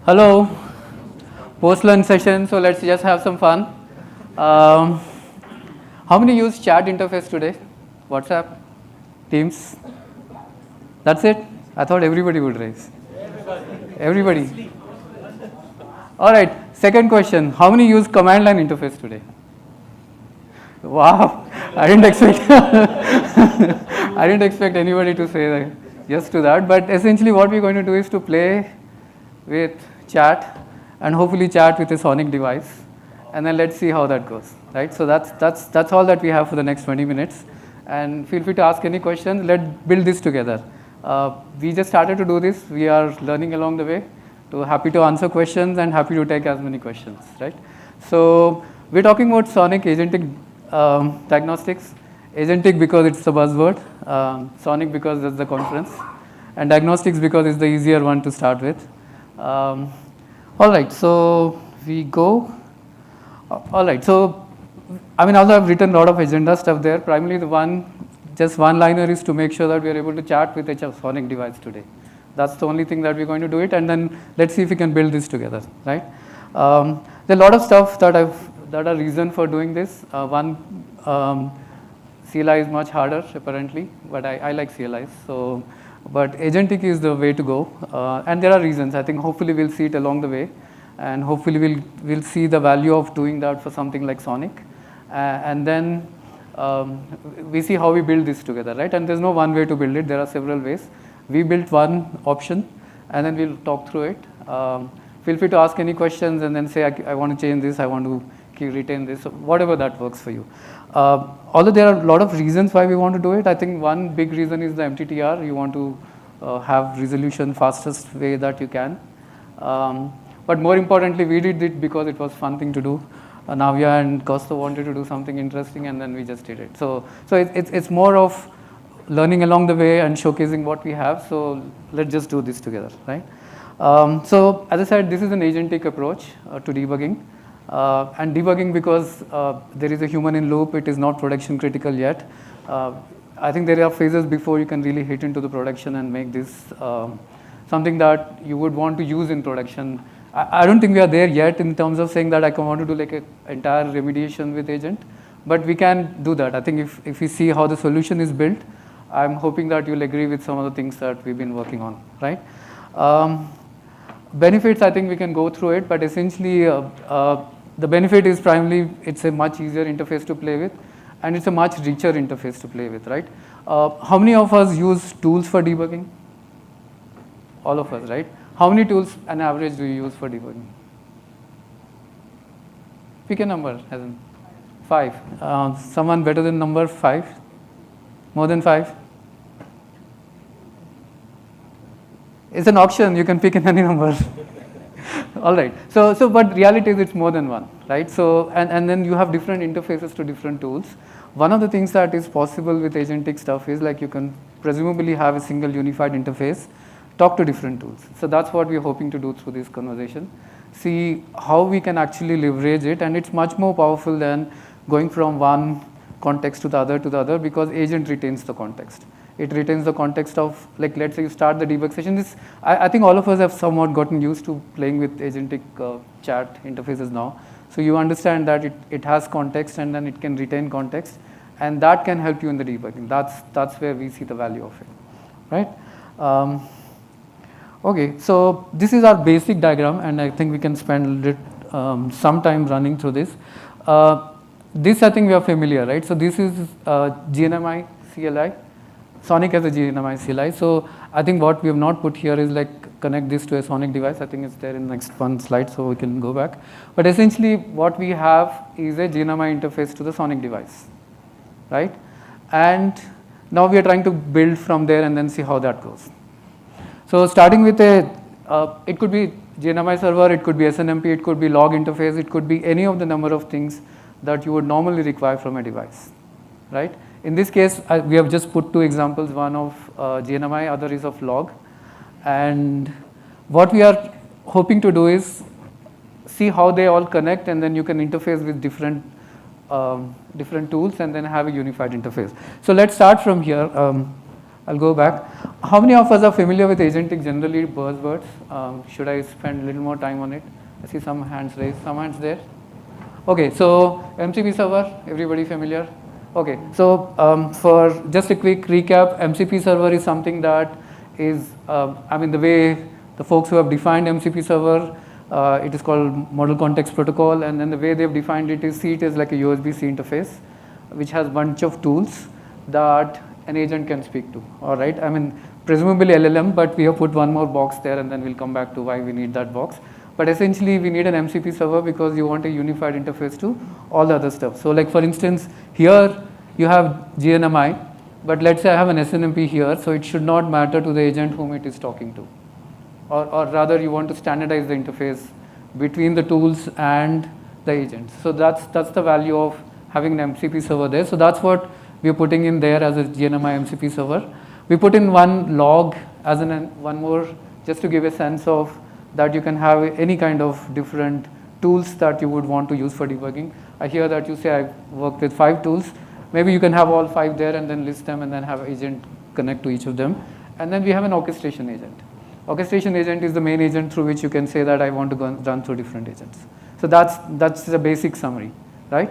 Hello, post-lunch session, so let's just have some fun. Um, how many use chat interface today? WhatsApp, Teams? That's it? I thought everybody would raise. Everybody. All right, second question. How many use command line interface today? Wow, I didn't expect I didn't expect anybody to say yes to that, but essentially what we're going to do is to play with chat and hopefully chat with a SONiC device, and then let's see how that goes, right? So that's all that we have for the next 20 minutes, and feel free to ask any questions. Let's build this together. We just started to do this. We are learning along the way. So happy to answer questions and happy to take as many questions, right? So we're talking about SONiC Agentic Diagnostics. Agentic because it's the buzzword, SONiC because that's the conference, and Diagnostics because it's the easier one to start with. All right, so we go. All right, so I mean, also I've written a lot of agenda stuff there. Primarily just one liner is to make sure that we are able to chat with a SONiC device today. That's the only thing that we're going to do it, and then let's see if we can build this together, right? There are a lot of stuff that are reason for doing this. CLI is much harder apparently, but I like CLIs. So, but Agentic is the way to go, and there are reasons. I think hopefully we'll see it along the way, and hopefully we'll see the value of doing that for something like SONiC, and then we see how we build this together, right? And there's no one way to build it. There are several ways. We built one option, and then we'll talk through it. Feel free to ask any questions, and then say I want to change this. I want to retain this. Whatever that works for you. Although there are a lot of reasons why we want to do it, I think one big reason is the MTTR. You want to have resolution fastest way that you can. But more importantly, we did it because it was fun thing to do. Navya and Costa wanted to do something interesting, and then we just did it. So it's more of learning along the way and showcasing what we have. So let's just do this together, right? So as I said, this is an agentic approach to debugging. And debugging because there is a human in loop, it is not production critical yet. I think there are phases before you can really hit into the production and make this something that you would want to use in production. I don't think we are there yet in terms of saying that I want to do like an entire remediation with agent, but we can do that. I think if we see how the solution is built, I'm hoping that you'll agree with some of the things that we've been working on, right? Benefits, I think we can go through it, but essentially the benefit is primarily it's a much easier interface to play with, and it's a much richer interface to play with, right? How many of us use tools for debugging? All of us, right? How many tools on average do you use for debugging? Pick a number, as in 5. Someone better than number 5? More than 5? It's an auction, you can pick any number. All right, so but reality is it's more than one, right? So, and then you have different interfaces to different tools. One of the things that is possible with agentic stuff is like you can presumably have a single unified interface, talk to different tools. So that's what we're hoping to do through this conversation. See how we can actually leverage it, and it's much more powerful than going from one context to the other because agent retains the context. It retains the context of, like, let's say you start the debug session. I think all of us have somewhat gotten used to playing with agentic chat interfaces now. So you understand that it has context and then it can retain context, and that can help you in the debugging. That's where we see the value of it, right? Okay, so this is our basic diagram, and I think we can spend some time running through this. This I think we are familiar, right? So this is GNMI CLI. SONiC has a GNMI CLI. So I think what we have not put here is like connect this to a SONiC device. I think it's there in the next one slide, so we can go back. But essentially what we have is a GNMI interface to the SONiC device, right? And now we are trying to build from there and then see how that goes. So starting with it could be GNMI server, it could be SNMP, it could be log interface, it could be any of the number of things that you would normally require from a device, right? In this case, we have just put 2 examples, one of GNMI, other is of log. And what we are hoping to do is see how they all connect, and then you can interface with different tools and then have a unified interface. So let's start from here. I'll go back. How many of us are familiar with agentic generally buzzwords? Should I spend a little more time on it? I see some hands raised, some hands there. Okay, so MCP server, everybody familiar? Okay, so for just a quick recap, MCP server is something that is, the way the folks who have defined MCP server, it is called Model Context Protocol, and then the way they've defined it is, see it as like a USB-C interface, which has a bunch of tools that an agent can speak to, all right? Presumably LLM, but we have put one more box there, and then we'll come back to why we need that box. But essentially, we need an MCP server because you want a unified interface to all the other stuff. So like for instance, here you have GNMI, but let's say I have an SNMP here, so it should not matter to the agent whom it is talking to. Or rather, you want to standardize the interface between the tools and the agents. So that's the value of having an MCP server there. So that's what we are putting in there as a GNMI MCP server. We put in one log as one more, just to give a sense of that you can have any kind of different tools that you would want to use for debugging. I hear that you say I've worked with 5 tools. Maybe you can have all 5 there and then list them and then have agent connect to each of them. And then we have an orchestration agent. Orchestration agent is the main agent through which you can say that I want to go and run through different agents. So that's the basic summary, right?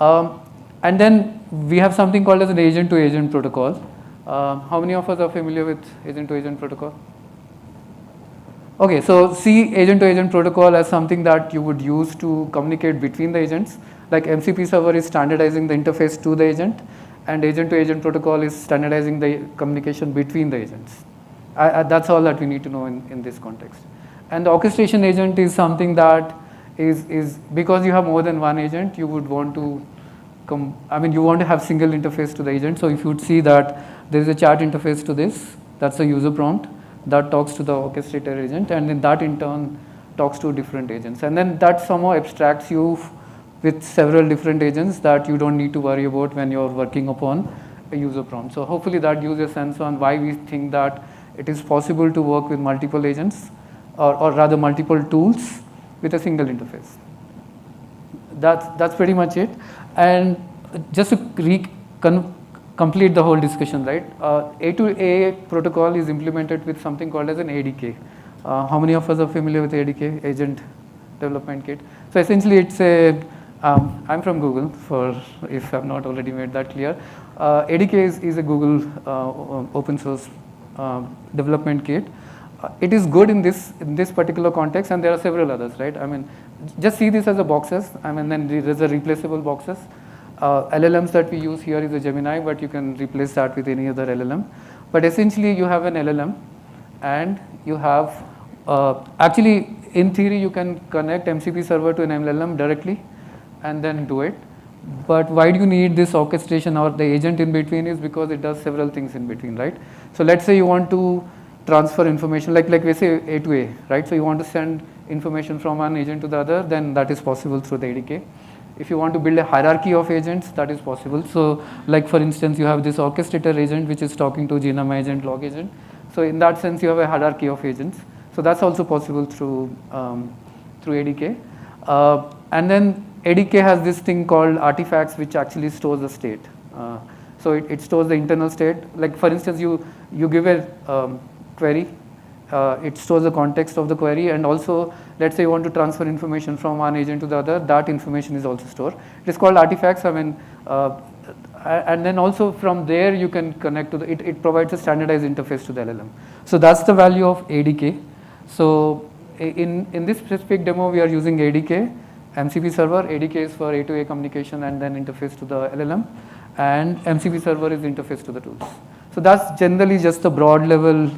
And then we have something called as an agent-to-agent protocol. How many of us are familiar with agent-to-agent protocol? Okay, so see agent-to-agent protocol as something that you would use to communicate between the agents. Like MCP server is standardizing the interface to the agent, and agent-to-agent protocol is standardizing the communication between the agents. That's all that we need to know in this context. And the orchestration agent is something that is because you have more than one agent, you would want to you want to have single interface to the agent. So if you would see that there is a chat interface to this, that's a user prompt that talks to the orchestrator agent, and then that in turn talks to different agents. And then that somehow abstracts you with several different agents that you don't need to worry about when you're working upon a user prompt. So hopefully that gives a sense on why we think that it is possible to work with multiple agents, or rather multiple tools with a single interface. That's pretty much it. And just to complete the whole discussion, right? A2A protocol is implemented with something called as an ADK. How many of us are familiar with ADK, Agent Development Kit? So essentially it's I'm from Google, for if I've not already made that clear. ADK is a Google open source development kit. It is good in this particular context, and there are several others, right? Just see this as a boxes. Then there's a replaceable boxes. LLMs that we use here is a Gemini, but you can replace that with any other LLM. But essentially, you have an LLM, and you have actually, in theory, you can connect MCP server to an LLM directly, and then do it. But why do you need this orchestration or the agent in between? Is because it does several things in between, right? So let's say you want to transfer information, like we say A to A, right? So you want to send information from one agent to the other, then that is possible through the ADK. If you want to build a hierarchy of agents, that is possible. So like for instance, you have this orchestrator agent which is talking to GNMI agent, log agent. So in that sense, you have a hierarchy of agents. So that's also possible through ADK. And then ADK has this thing called artifacts, which actually stores the state. So it stores the internal state. Like for instance, you give a query, it stores the context of the query, and also let's say you want to transfer information from one agent to the other, that information is also stored. It is called artifacts. And then also from there you can connect to it provides a standardized interface to the LLM. So that's the value of ADK. So in this specific demo, we are using ADK, MCP server. ADK is for A to A communication and then interface to the LLM, and MCP server is interface to the tools. So that's generally just the broad level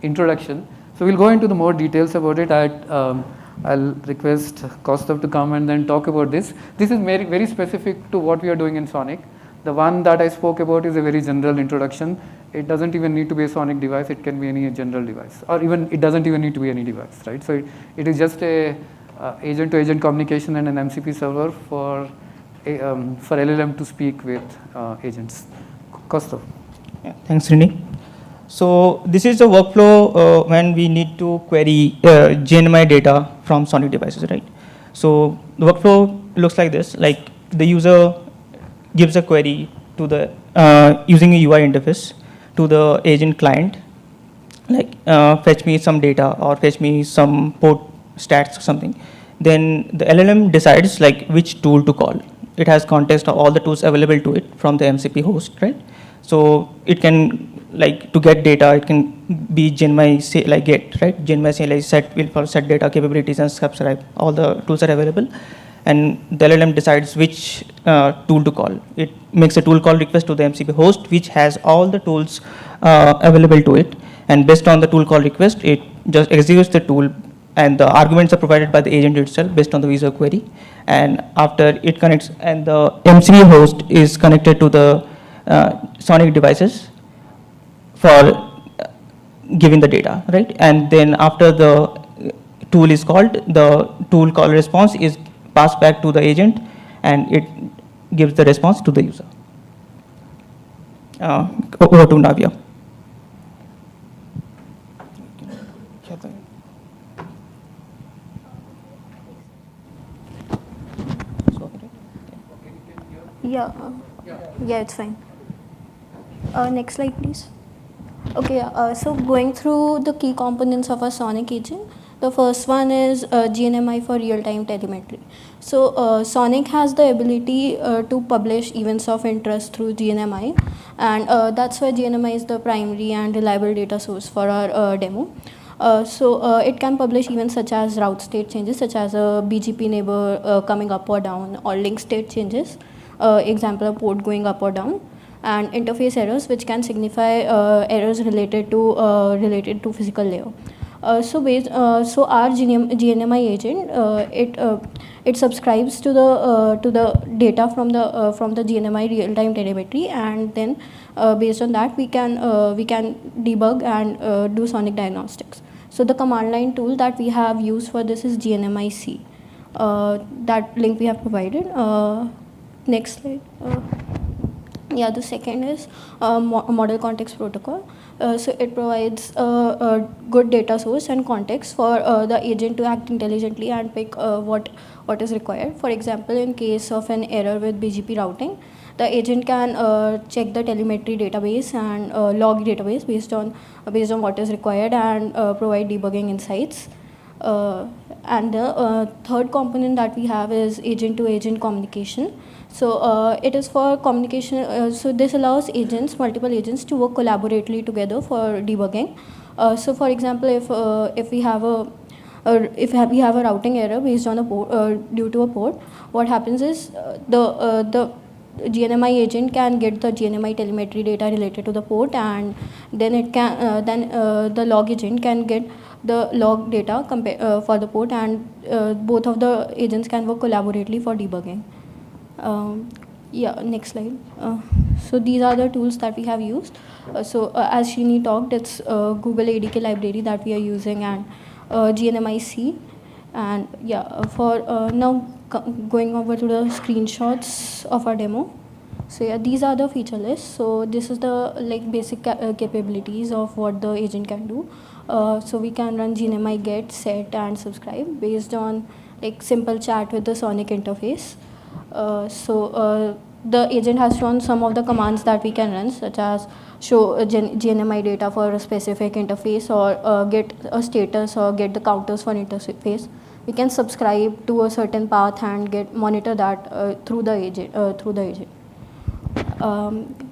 introduction. So we'll go into the more details about it. I'll request Kaustav to come and then talk about this. This is very, very specific to what we are doing in SONiC. The one that I spoke about is a very general introduction. It doesn't even need to be a SONiC device. It can be any general device, or even it doesn't even need to be any device, right? So it is just a agent-to-agent communication and an MCP server for LLM to speak with agents. Kaustav. Yeah, thanks, Srini. So this is the workflow when we need to query GNMI data from SONiC devices, right? So the workflow looks like this: like the user gives a query to the using a UI interface to the agent client, like fetch me some data or fetch me some port stats or something, then the LLM decides like which tool to call. It has context of all the tools available to it from the MCP host, right? So it can, like, to get data, it can be GenMy like get, right? GenMy CLI set will for set data capabilities and subscribe. All the tools are available, and the LLM decides which tool to call. It makes a tool call request to the MCP host, which has all the tools available to it, and based on the tool call request, it just executes the tool, and the arguments are provided by the agent itself based on the user query. And after it connects, and the MCP host is connected to the SONiC devices for giving the data, right? And then after the tool is called, the tool call response is passed back to the agent, and it gives the response to the user. Over to Navya. Yeah, yeah, it's fine. Next slide, please. Okay, so going through the key components of a SONiC agent, the first one is GNMI for real-time telemetry. So SONiC has the ability to publish events of interest through GNMI, and that's why GNMI is the primary and reliable data source for our demo. So it can publish events such as route state changes, such as a BGP neighbor coming up or down, or link state changes, example, a port going up or down, and interface errors, which can signify errors related to physical layer. So our GNMI agent, it subscribes to the data from the GNMI real-time telemetry, and then based on that we can debug and do SONiC diagnostics. So the command line tool that we have used for this is GNMI C. That link we have provided. Next slide. Yeah, the second is model context protocol. So it provides a good data source and context for the agent to act intelligently and pick what is required. For example, in case of an error with BGP routing, the agent can check the telemetry database and log database based on what is required, and provide debugging insights. And the third component that we have is agent-to-agent communication. So it is for communication. So this allows multiple agents, to work collaboratively together for debugging. So for example, if we have a routing error based on a port, due to a port, what happens is the GNMI agent can get the GNMI telemetry data related to the port, and then it can the log agent can get the log data for the port, and both of the agents can work collaboratively for debugging. Yeah, next slide. So these are the tools that we have used. So as Srini talked, it's Google ADK library that we are using, and GNMI C. And yeah, for now going over to the screenshots of our demo. So yeah, these are the feature lists. So this is the basic capabilities of what the agent can do. So we can run GNMI get, set, and subscribe based on simple chat with the SONiC interface. So the agent has shown some of the commands that we can run, such as show GNMI data for a specific interface, or get a status, or get the counters for interface. We can subscribe to a certain path and monitor that through the agent.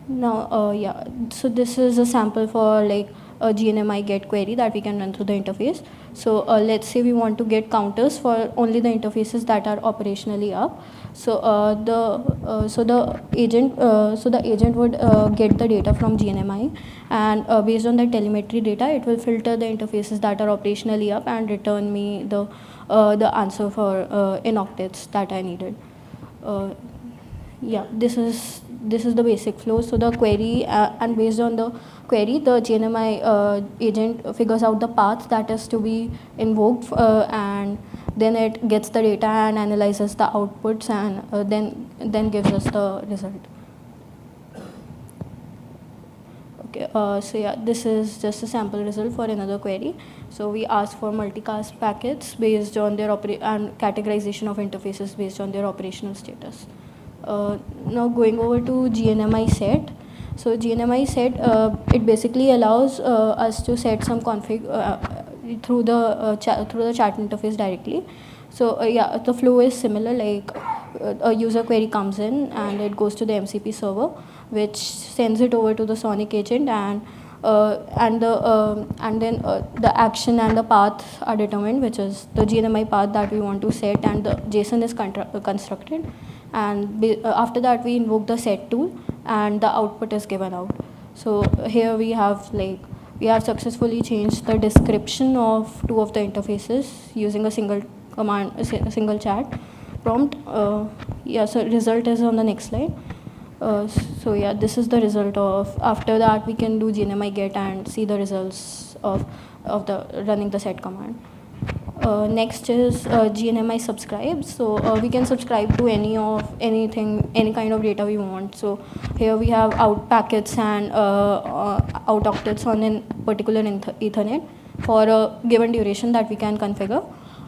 Now, yeah, so this is a sample for a GNMI get query that we can run through the interface. So let's say we want to get counters for only the interfaces that are operationally up. So the agent would get the data from GNMI, and based on the telemetry data, it will filter the interfaces that are operationally up and return me the answer for in octets that I needed. Yeah, this is the basic flow. So the query, and based on the query, the GNMI agent figures out the path that is to be invoked, and then it gets the data and analyzes the outputs, and then gives us the result. Okay, so yeah, this is just a sample result for another query. So we ask for multicast packets based on their and categorization of interfaces based on their operational status. Now going over to GNMI set. So GNMI set, it basically allows us to set some config through the chat interface directly. So yeah, the flow is similar. Like a user query comes in and it goes to the MCP server, which sends it over to the SONiC agent, and then the action and the path are determined, which is the GNMI path that we want to set, and the JSON is constructed, and after that we invoke the set tool and the output is given out. So here we have successfully changed the description of two of the interfaces using a single command, a single chat prompt. Yeah, so result is on the next slide. So yeah, this is the result of. After that, we can do GNMI get and see the results of the running the set command. Next is GNMI subscribe. So we can subscribe to any kind of data we want. So here we have out packets and out octets on a particular Ethernet for a given duration that we can configure,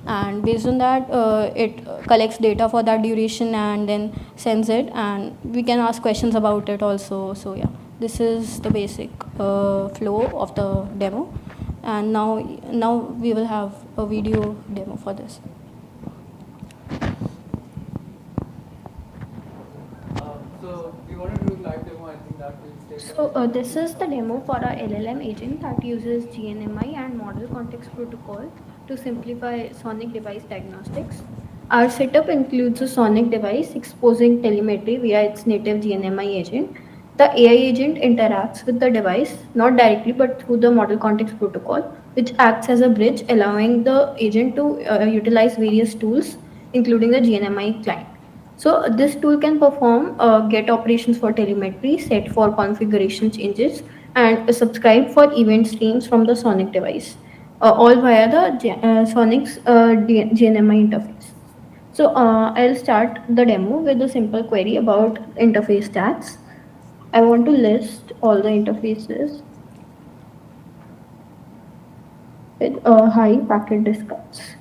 and based on that it collects data for that duration and then sends it, and we can ask questions about it also. So yeah, this is the basic flow of the demo, and now we will have a video demo for this. So we want to do live demo. I think that will take. So this is the demo for our LLM agent that uses GNMI and Model Context Protocol to simplify SONiC device diagnostics. Our setup includes a SONiC device exposing telemetry via its native GNMI agent. The AI agent interacts with the device not directly but through the Model Context Protocol, which acts as a bridge allowing the agent to utilize various tools, including the GNMI client. So this tool can perform get operations for telemetry, set for configuration changes, and subscribe for event streams from the SONiC device, all via the SONiC's GNMI interface. So I'll start the demo with a simple query about interface stats. I want to list all the interfaces with high packet discounts.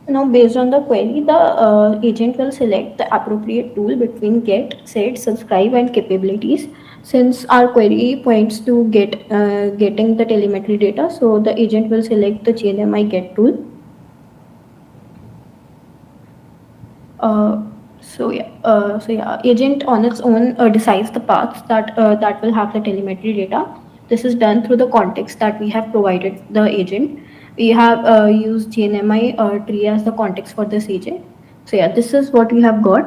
Now, based on the query, the agent will select the appropriate tool between get, set, subscribe, and capabilities. Since our query points to getting the telemetry data, so the agent will select the GNMI get tool. So yeah, agent on its own decides the paths that will have the telemetry data. This is done through the context that we have provided the agent. We have used GNMI tree as the context for this agent. So yeah, this is what we have got.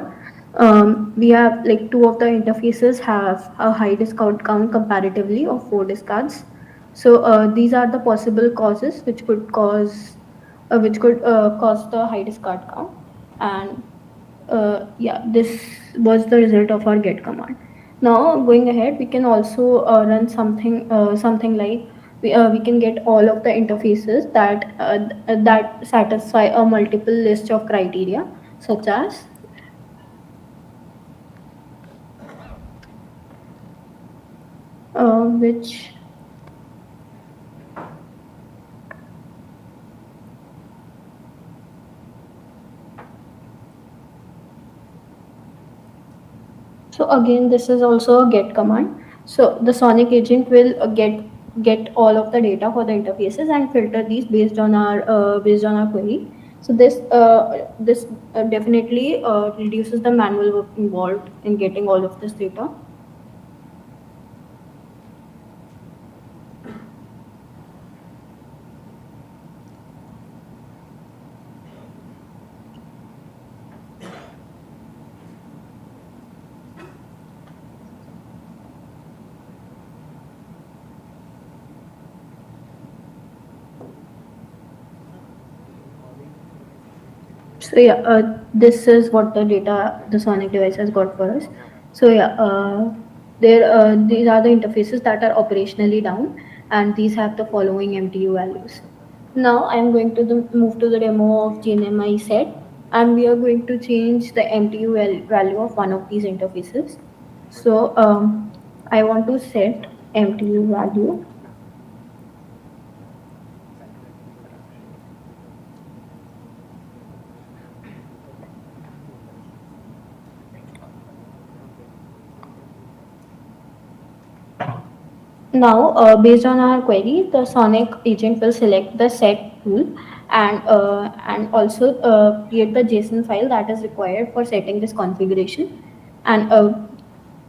We have like two of the interfaces have a high discount count comparatively of 4 discards. So these are the possible causes which could cause the high discard count, and yeah, this was the result of our get command. Now going ahead, we can also run something like we can get all of the interfaces that satisfy a multiple list of criteria, such as which So again, this is also a get command. So the SONiC agent will get all of the data for the interfaces and filter these based on our query. So this definitely reduces the manual work involved in getting all of this data. So yeah, this is what the data the SONiC device has got for us. So yeah, these are the interfaces that are operationally down, and these have the following MTU values. Now I am going to move to the demo of GNMI set, and we are going to change the MTU value of one of these interfaces. So I want to set MTU value Now, based on our query, the SONiC agent will select the set tool and also create the JSON file that is required for setting this configuration. And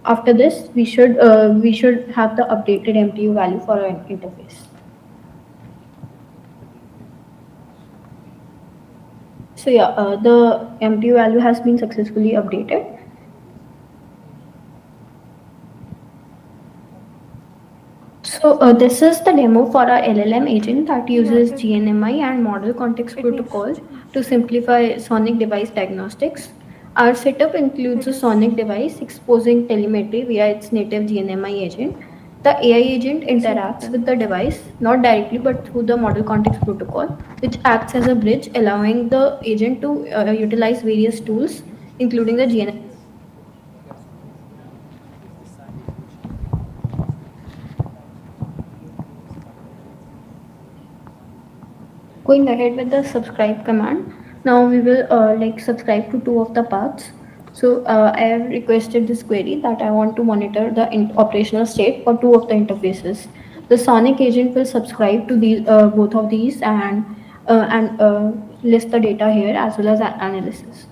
after this, we should have the updated MTU value for our interface. So yeah, the MTU value has been successfully updated. So this is the demo for our LLM agent that uses GNMI and model context protocol to simplify SONiC device diagnostics. Our setup includes a SONiC device exposing telemetry via its native GNMI agent. The AI agent interacts with the device, not directly but through the model context protocol, which acts as a bridge, allowing the agent to utilize various tools, including the GNMI. Going ahead with the subscribe command, now we will subscribe to two of the paths. So I have requested this query that I want to monitor the operational state for two of the interfaces. The SONiC agent will subscribe to these both of these and list the data here as well as analysis.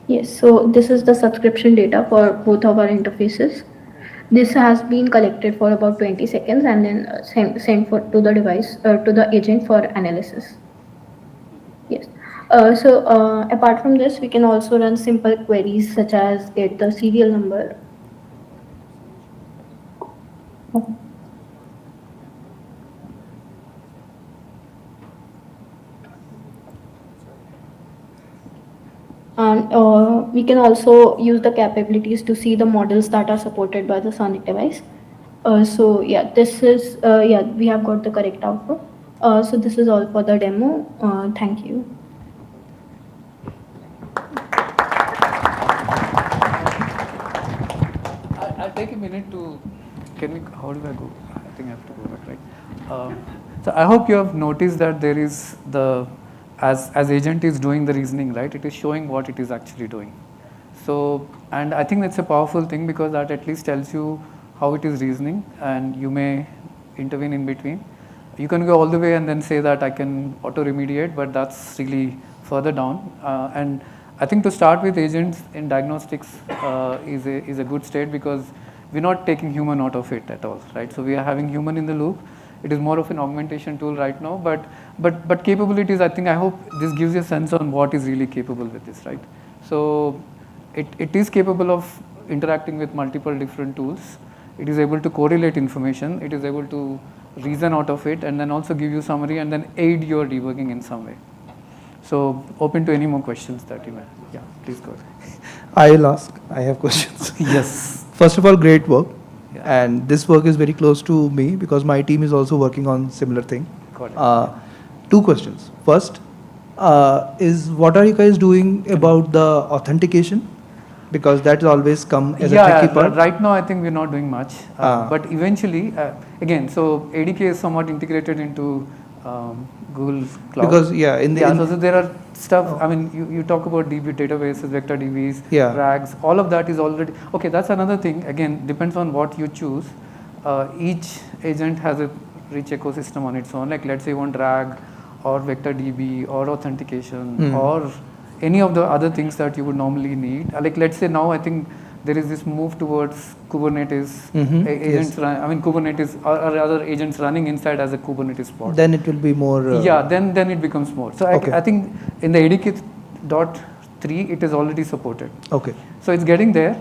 Yes, so this is the subscription data for both of our interfaces. This has been collected for about 20 seconds and then sent to the device, to the agent for analysis. Yes. Apart from this, we can also run simple queries such as get the serial number. And we can also use the capabilities to see the models that are supported by the SONiC device. So yeah, this is, we have got the correct output. So this is all for the demo. Thank you. I'll take a minute to, how do I go? I think I have to go back, right? So I hope you have noticed that there is as agent is doing the reasoning, right? It is showing what it is actually doing. So, and I think that's a powerful thing because that at least tells you how it is reasoning and you may intervene in between. You can go all the way and then say that I can auto remediate, but that's really further down. And I think to start with agents in diagnostics is a good state because we're not taking human out of it at all, right? So we are having human in the loop. It is more of an augmentation tool right now, but capabilities, I hope this gives you a sense on what is really capable with this, right? So it is capable of interacting with multiple different tools. It is able to correlate information. It is able to reason out of it and then also give you summary and then aid your debugging in some way. So open to any more questions that you may. Yeah, please go ahead. I'll ask. I have questions. Yes. First of all, great work. Yeah. And this work is very close to me because my team is also working on similar thing. Got it. Two questions. First, is what are you guys doing about the authentication? Because that has always come as a tricky part. Right now I think we're not doing much, but eventually, again, so ADK is somewhat integrated into Google Cloud. Because so there are stuff. I mean, you talk about DB databases, vector DBs, RAGs. All of that is already okay. That's another thing. Again, depends on what you choose. Each agent has a rich ecosystem on its own. Like let's say you want RAG or vector DB or authentication or any of the other things that you would normally need. Like let's say now I think there is this move towards Kubernetes agents. I mean Kubernetes or other agents running inside as a Kubernetes pod. Then it will be more. Then it becomes more. So I think in the ADK.3 it is already supported. Okay. So it's getting there.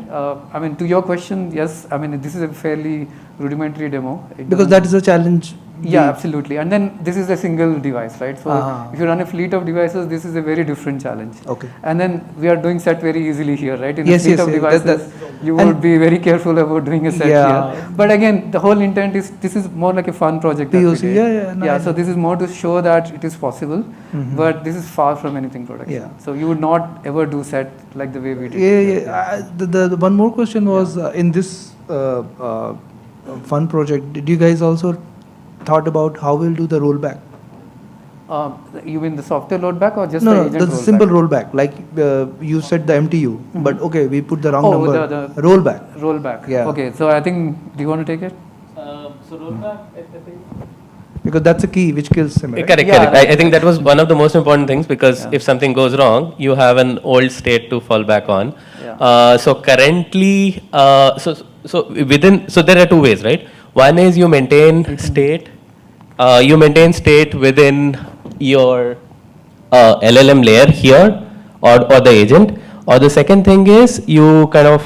I mean to your question, yes. I mean this is a fairly rudimentary demo. Because that is a challenge. Yeah, absolutely. And then this is a single device, right? So if you run a fleet of devices, this is a very different challenge. Okay. And then we are doing set very easily here, right? In a fleet of devices, you would be very careful about doing a set here. But again, the whole intent is this is more like a fun project. That we did. No, so this is more to show that it is possible, but this is far from anything production. So you would not ever do set like the way we did. The one more question was in this fun project, did you guys also thought about how we'll do the rollback? You mean the software loadback or just No, the agent the rollback? simple rollback. Like you said the MTU, but okay, we put the wrong number. The rollback. Rollback. Yeah. Okay, so I think, do you want to take it? So rollback, I think. Because that's a key which kills him. Right? Correct, correct. I think that was one of the most important things, because if something goes wrong, you have an old state to fall back on. So currently, so there are two ways, right? One is you maintain state. You maintain state within your LLM layer here, or the agent. Or the second thing is you kind of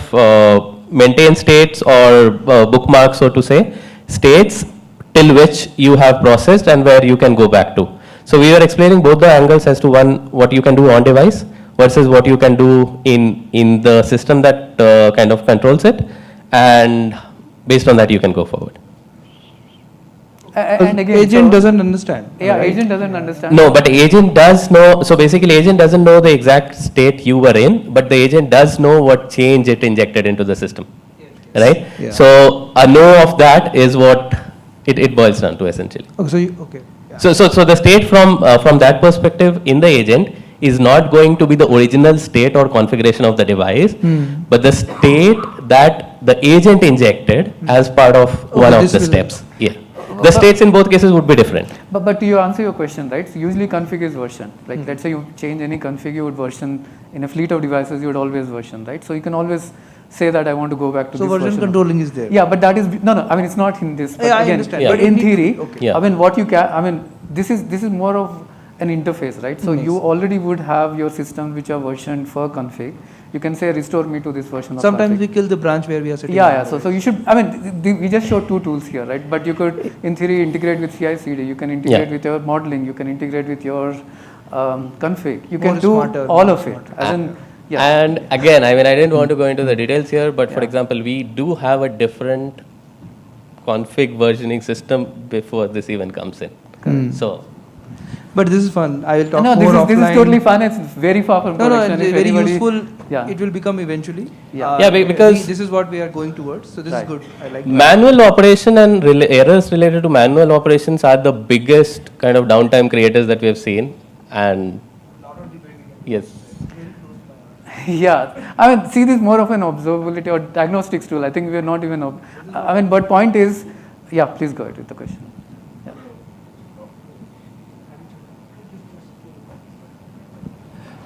maintain states or bookmarks, so to say, states till which you have processed and where you can go back to. So we were explaining both the angles as to one, what you can do on device versus what you can do in the system that kind of controls it, and based on that you can go forward. And again, agent doesn't understand. Yeah, right? agent doesn't understand. No, but agent does know. So basically, agent doesn't know the exact state you were in, but the agent does know what change it injected into the system, right? Yeah. So a know of that is what it boils down to essentially. Okay, so okay. Yeah. So the state from that perspective in the agent is not going to be the original state or configuration of the device, but the state that the agent injected as part of one of the steps. Yeah. The states in both cases would be different. But to answer your question, right? So usually config is version. Like let's say you change any config, you would version in a fleet of devices. You would always version, right? So you can always say that I want to go back to so this version version. controlling is there. Yeah, but that is no. I mean, it's not in this. But Yeah, I again, understand. But in theory, Yeah. I mean, what you can. I mean, this is more of an interface, right? So you already would have your systems which are versioned for config. You can say restore me to this version. Sometimes of config. we kill the branch where we are sitting. Yeah. So you should. I mean, we just showed two tools here, right? But you could, in theory, integrate with CI/CD. You can integrate with your modeling. You can integrate with your config. You can More do smarter, all of it. smarter. As in, And again, I mean, I didn't want to go into the details here, but for example, we do have a different config versioning system before this even comes in. So. But this is fun. I will talk no, more offline. this is totally fun. It's very far from No, production. it's If very anybody- useful. Yeah. It will become eventually. Yeah, because- this is what we are going towards. So this is good. I like that. Manual operation and errors related to manual operations are the biggest kind of downtime creators that we have seen. And yes. Yeah, I mean, see this more of an observability or diagnostics tool. I think we are not even. I mean, but point is, yeah. Please go ahead with the question. Yeah.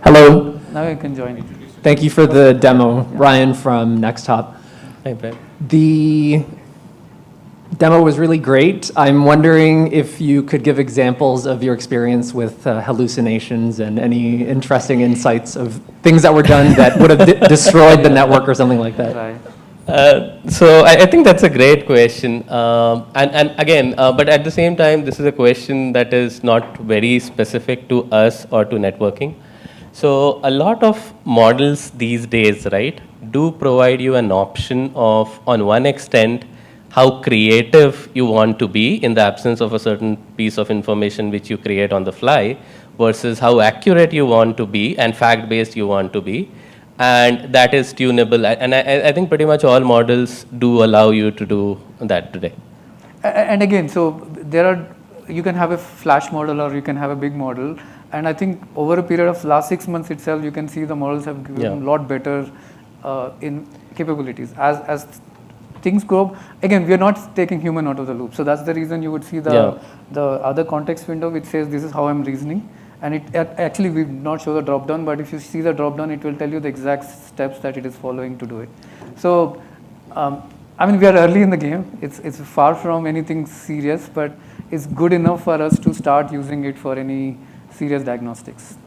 Hello. Now you can join. Thank you for the demo, Ryan from Nexthop. Hi, Brad. The demo was really great. I'm wondering if you could give examples of your experience with hallucinations and any interesting insights of things that were done that would have destroyed the network or something like that. Right. So I think that's a great question. And again, but at the same time, this is a question that is not very specific to us or to networking. So a lot of models these days, right, do provide you an option of, on one extent, how creative you want to be in the absence of a certain piece of information which you create on the fly, versus how accurate you want to be and fact-based you want to be. And that is tunable. And I think pretty much all models do allow you to do that today. And again, so there are, you can have a flash model or you can have a big model. And I think over a period of last 6 months itself, you can see the models have given a lot better in capabilities. As things grow, again, we are not taking human out of the loop. So that's the reason you would see the other context window which says this is how I'm reasoning. And it actually, we did not show the drop down, but if you see the drop down, it will tell you the exact steps that it is following to do it. So, I mean, we are early in the game. It's far from anything serious, but it's good enough for us to start using it for any serious diagnostics.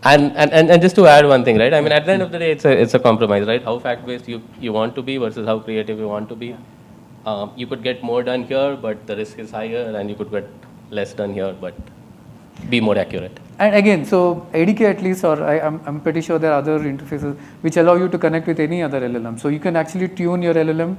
And just to add one thing, right? I mean, at the end of the day, it's a compromise, right? How fact-based you want to be versus how creative you want to be. You could get more done here, but the risk is higher, and you could get less done here, but be more accurate. And again, so ADK at least, or I'm pretty sure there are other interfaces which allow you to connect with any other LLM. So you can actually tune your LLM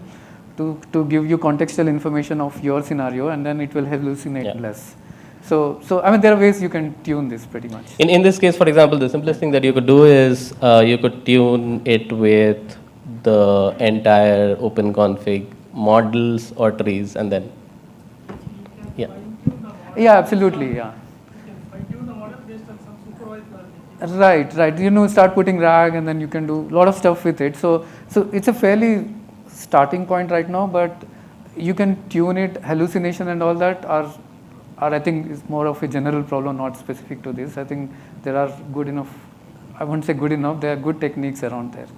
to give you contextual information of your scenario, and then it will hallucinate less. So I mean, there are ways you can tune this pretty much. In this case, for example, the simplest thing that you could do is you could tune it with the entire open config models or trees, and then yeah, absolutely, yeah. Right. Start putting RAG, and then you can do a lot of stuff with it. So it's a fairly starting point right now, but you can tune it. Hallucination and all that are I think is more of a general problem, not specific to this. I think there are good enough. I won't say good enough. There are good techniques around there.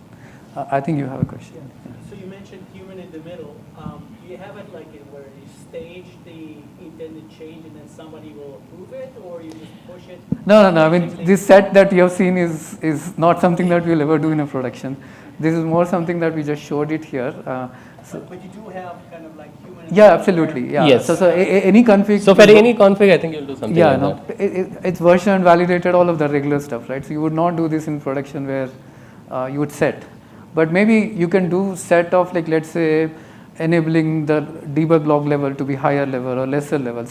I think you have a question. Yeah. So you mentioned human in the middle. Do you have it like where you stage the intended change and then somebody will approve it, or you just push it? No. I mean, this set that you have seen is not something that we'll ever do in a production. This is more something that we just showed it here. But you do have kind of like human. Yeah, absolutely. Yeah. Yes. So any config. So for any config, I think you'll do something Yeah, like that. It's version validated, all of the regular stuff, right? So you would not do this in production where you would set. But maybe you can do set of, like, let's say, enabling the debug log level to be higher level or lesser level.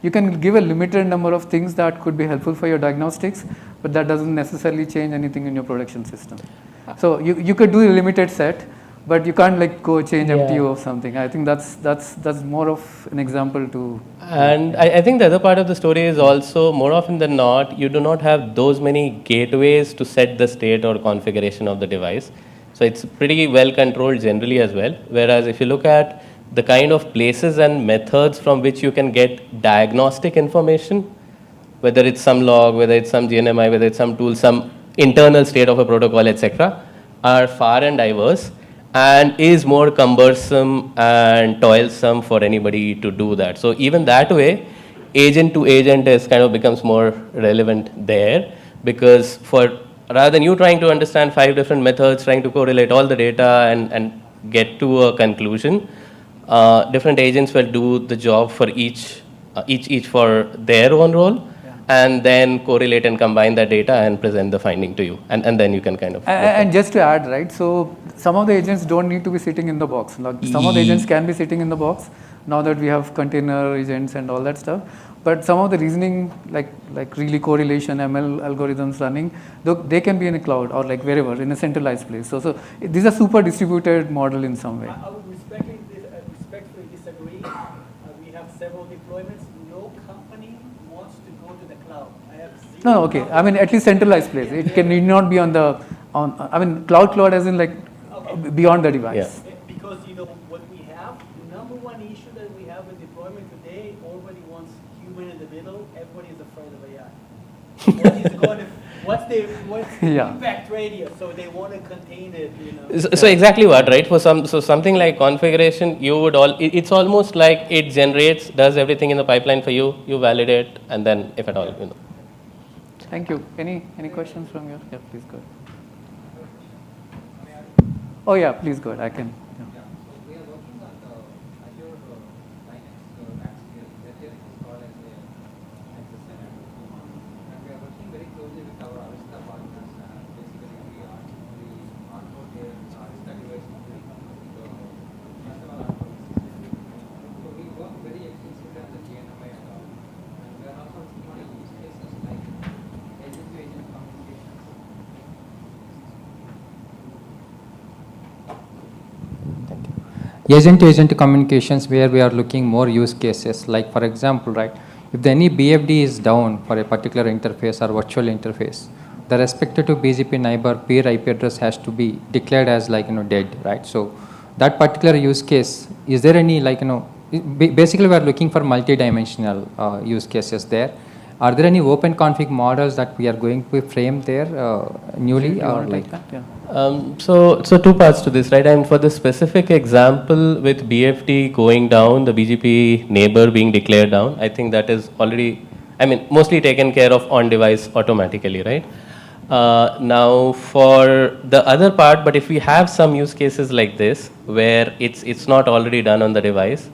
You can give a limited number of things that could be helpful for your diagnostics, but that doesn't necessarily change anything in your production system. So you could do a limited set, but you can't like go change MTO or something. I think that's more of an example to. And I think the other part of the story is also, more often than not, you do not have those many gateways to set the state or configuration of the device. So it's pretty well controlled generally as well. Whereas if you look at the kind of places and methods from which you can get diagnostic information, whether it's some log, whether it's some GNMI, whether it's some tool, some internal state of a protocol, etc., are far and diverse, and is more cumbersome and toilsome for anybody to do that. So even that way, agent to agent is kind of becomes more relevant there, because rather than you trying to understand 5 different methods, trying to correlate all the data and get to a conclusion, different agents will do the job for each for their own role, and then correlate and combine that data and present the finding to you, and then you can kind of. And just to add, right? So some of the agents don't need to be sitting in the box. Like some of the agents can be sitting in the box now that we have container agents and all that stuff. But some of the reasoning, like really correlation, ML algorithms running, they can be in a cloud or like wherever, in a centralized place. So these are super distributed model in some way. I would respectfully disagree. We have several deployments. No company wants to go to the cloud. I have zero. No, okay. I mean, at least centralized place. It can need not be on. I mean, cloud as in like beyond the device. Yeah. Because what we have, the number one issue that we have with deployment today, everybody wants human in the middle. Everybody is afraid of AI. What's the impact radius? So they want to contain it. So exactly what, right? For something like configuration, it's almost like it generates, does everything in the pipeline for you. You validate, and then if at all, Thank you. Any questions from you? Yeah, please go ahead. Oh yeah, please go ahead. I can. Yeah. We are working on the Azure Linux landscape. There is called as a access scenario. And we are working very closely with our Arista partners. Basically, we onboard their Arista device to the customer onboard system. So we work very extensively on the GNMI and all. And we are also working on use cases like agent-to-agent communications. Agent-to-agent communications, where we are looking more use cases, like for example, right, if any BFD is down for a particular interface or virtual interface, the respective to BGP neighbor peer IP address has to be declared as dead, right? So that particular use case, is there any basically we are looking for multi-dimensional use cases there. Are there any open config models that we are going to frame there newly, or like that? Yeah. So 2 parts to this, right? And for the specific example with BFT going down, the BGP neighbor being declared down, I think that is already, mostly taken care of on device automatically, right? Now for the other part, but if we have some use cases like this where it's not already done on the device,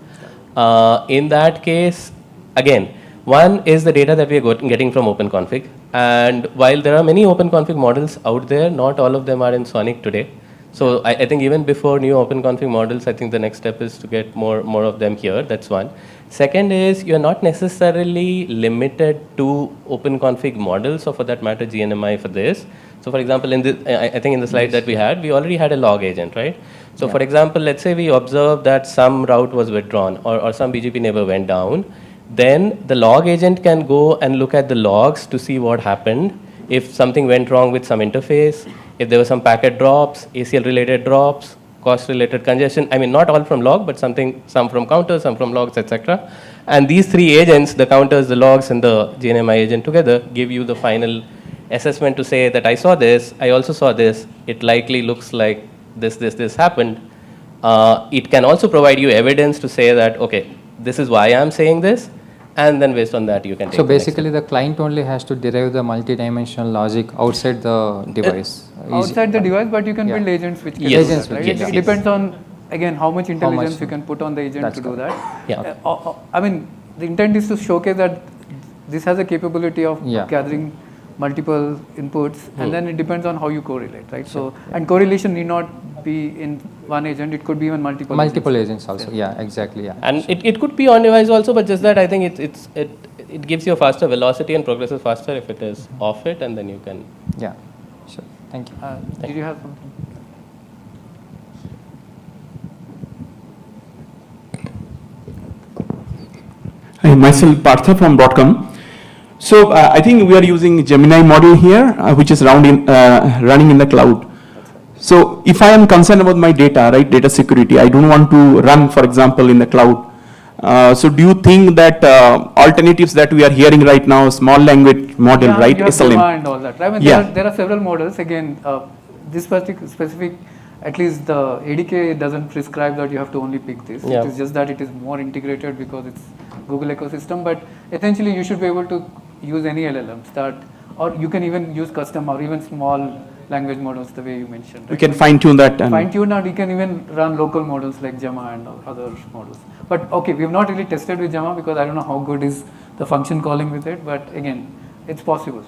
in that case, again, One is the data that we are getting from OpenConfig. And while there are many OpenConfig models out there, not all of them are in SONiC today. So I think even before new OpenConfig models, I think the next step is to get more of them here. That's one. Second is you're not necessarily limited to OpenConfig models, or for that matter, GNMI for this. So for example, in the, I think in the slide that we had, we already had a log agent, right? So for example, let's say we observe that some route was withdrawn or some BGP neighbor went down. Then the log agent can go and look at the logs to see what happened. If something went wrong with some interface, if there were some packet drops, ACL related drops, cost related congestion, I mean not all from log, but some from counters, some from logs, etc. And these three agents, the counters, the logs, and the GNMI agent together give you the final assessment to say that I saw this, I also saw this, it likely looks like this happened. It can also provide you evidence to say that, okay, this is why I'm saying this, and then based on that you can take So the next basically the client only has to derive the multi-dimensional logic outside the device. Outside the device, but you can build agents which can Yes. do Agents that, will right? do It that. depends on, again, how much intelligence much- you can put on the agent That's to do that. Yeah. I mean, the intent is to showcase that this has a capability of Yeah. gathering multiple inputs, and then it depends on how you correlate, right? So, and correlation need not be in one agent, it could be even multiple Multiple agents. agents also, yeah, exactly, yeah. And it could be on device also, but just that I think it gives you a faster velocity and progresses faster if it is off it, and then you can. Yeah, sure, thank you. Did you have something? Hi, myself Partha from Broadcom. So I think we are using Gemini model here, which is running in the cloud. So if I am concerned about my data, right, data security, I don't want to run, for example, in the cloud. So do you think that alternatives that we are hearing right now, small language model, Yeah, right, you have SLM? Gemma and all that. I mean, Yeah. there are several models. Again, this specific, at least the ADK doesn't prescribe that you have to only pick this. Yeah. It is just that it is more integrated because it's Google ecosystem. But essentially, you should be able to use any LLMs that, or you can even use custom or even small language models the way you mentioned. We can fine tune that. And Fine tune, and you can even run local models like Gemma and other models. But okay, we have not really tested with Gemma because I don't know how good is the function calling with it. But again, it's possible.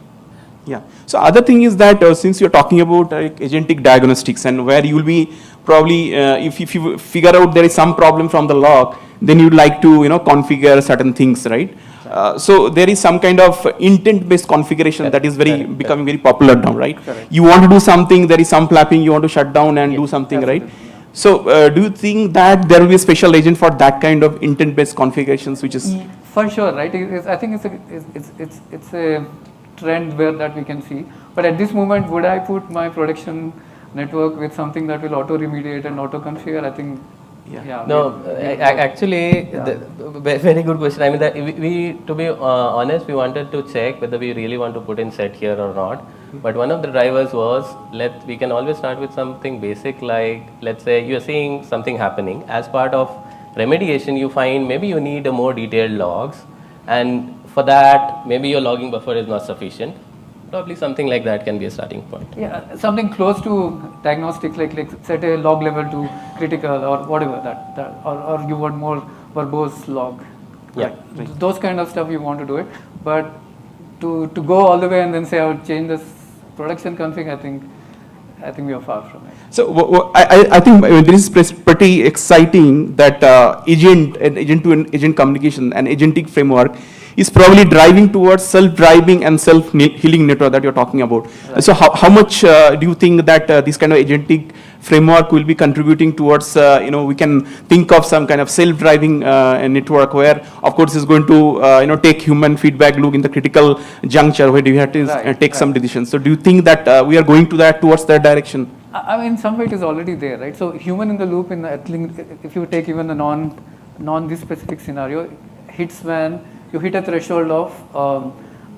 Yeah. So other thing is that since you're talking about agentic diagnostics, and where you will be probably if you figure out there is some problem from the log, then you'd like to configure certain things, right? So there is some kind of intent-based configuration that is becoming very popular now, right? Correct. You want to do something, there is some flapping, you want to shut down and do something, right? Absolutely, yeah. So do you think that there will be a special agent for that kind of intent-based configurations, which is For sure, right? I think it's a trend where that we can see. But at this moment, would I put my production network with something that will auto remediate and auto configure? I think, yeah. No, actually, very good question. I mean, we to be honest, we wanted to check whether we really want to put in set here or not. But one of the drivers was we can always start with something basic, like let's say you're seeing something happening. As part of remediation, you find maybe you need a more detailed logs, and for that, maybe your logging buffer is not sufficient. Probably something like that can be a starting point. Yeah, something close to diagnostics, like set a log level to critical or whatever or you want more verbose log. Yeah. Right. Those kind of stuff you want to do it, but to go all the way and then say I would change this production config, I think we are far from it. So I think this is pretty exciting that agent to agent communication and agentic framework is probably driving towards self-driving and self-healing network that you're talking about. Right. So how much do you think that this kind of agentic framework will be contributing towards, we can think of some kind of self-driving network where, of course, is going to, take human feedback loop in the critical juncture where you have to take some decisions. So do you think that we are going towards that direction? I mean, in some way it is already there, right? So human in the loop, if you take even the non this specific scenario, hits when you hit a threshold of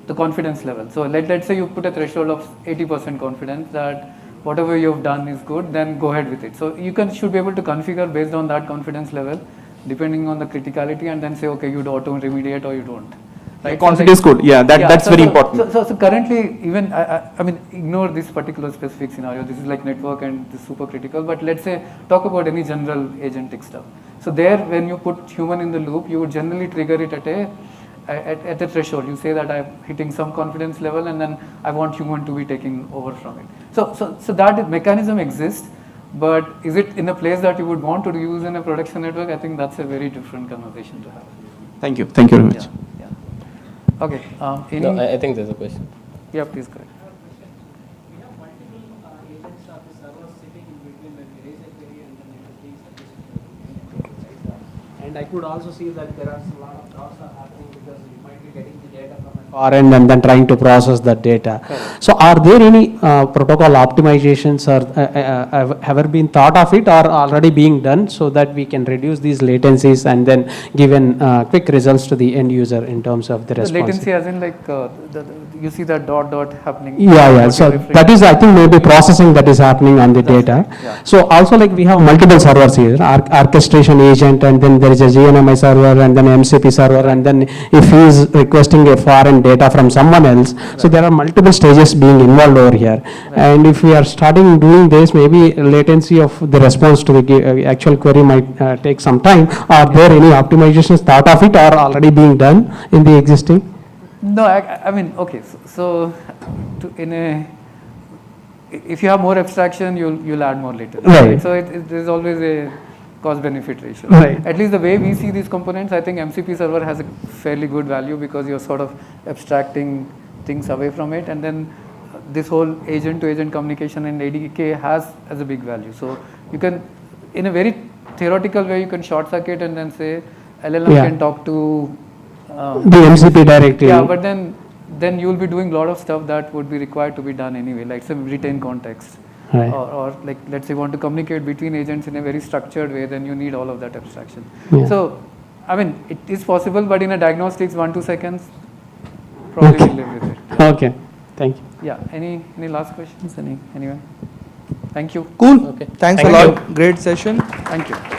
the confidence level. So let's say you put a threshold of 80% confidence that whatever you've done is good, then go ahead with it. So you should be able to configure based on that confidence level, depending on the criticality, and then say, okay, you do auto remediate or you don't. Right? Confidence code, that's very important. So currently, even I mean, ignore this particular specific scenario. This is like network and this is super critical. But let's say talk about any general agentic stuff. So there, when you put human in the loop, you would generally trigger it at at a threshold. You say that I'm hitting some confidence level, and then I want human to be taking over from it. So that mechanism exists, but is it in a place that you would want to use in a production network? I think that's a very different conversation to have. Thank you. Thank you very much. Yeah. Okay. Any? No, I think there's a question. Yeah, please go ahead. We have multiple agents of the servers sitting in between when we raise a query and then it is being suggested. And I could also see that there are a lot of jobs are happening because you might be getting the data from a far end and then trying to process that data. So are there any protocol optimizations or have ever been thought of it or already being done so that we can reduce these latencies and then give quick results to the end user in terms of the response? Latency as in like you see that dot happening. Yeah. So that is, I think, maybe processing that is happening on the data. Yeah. So also like we have multiple servers here, orchestration agent, and then there is a GNMI server and then MCP server, and then if he is requesting a foreign data from someone else, so there are multiple stages being involved over here. And if we are starting doing this, maybe latency of the response to the actual query might take some time. Are there any optimizations thought of it or already being done in the existing? No, I mean, okay, so if you have more abstraction, you'll add more latency. Right. So there's always a cost-benefit ratio. Right. At least the way we see these components, I think MCP server has a fairly good value because you're sort of abstracting things away from it, and then this whole agent-to-agent communication in ADK has as a big value. So you can, in a very theoretical way, you can short circuit and then say LLM can talk to The MCP directly. yeah, but then you'll be doing a lot of stuff that would be required to be done anyway, like some retain context. Right. Or like, let's say you want to communicate between agents in a very structured way, then you need all of that abstraction. Yeah. So, I mean, it is possible, but in a diagnostics, 1-2 seconds, probably Okay. will live with it. Okay, thank you. Yeah, any last questions? Anyone? Thank you. Cool. Okay. Thanks Thank a you. lot. Great session. Thank you.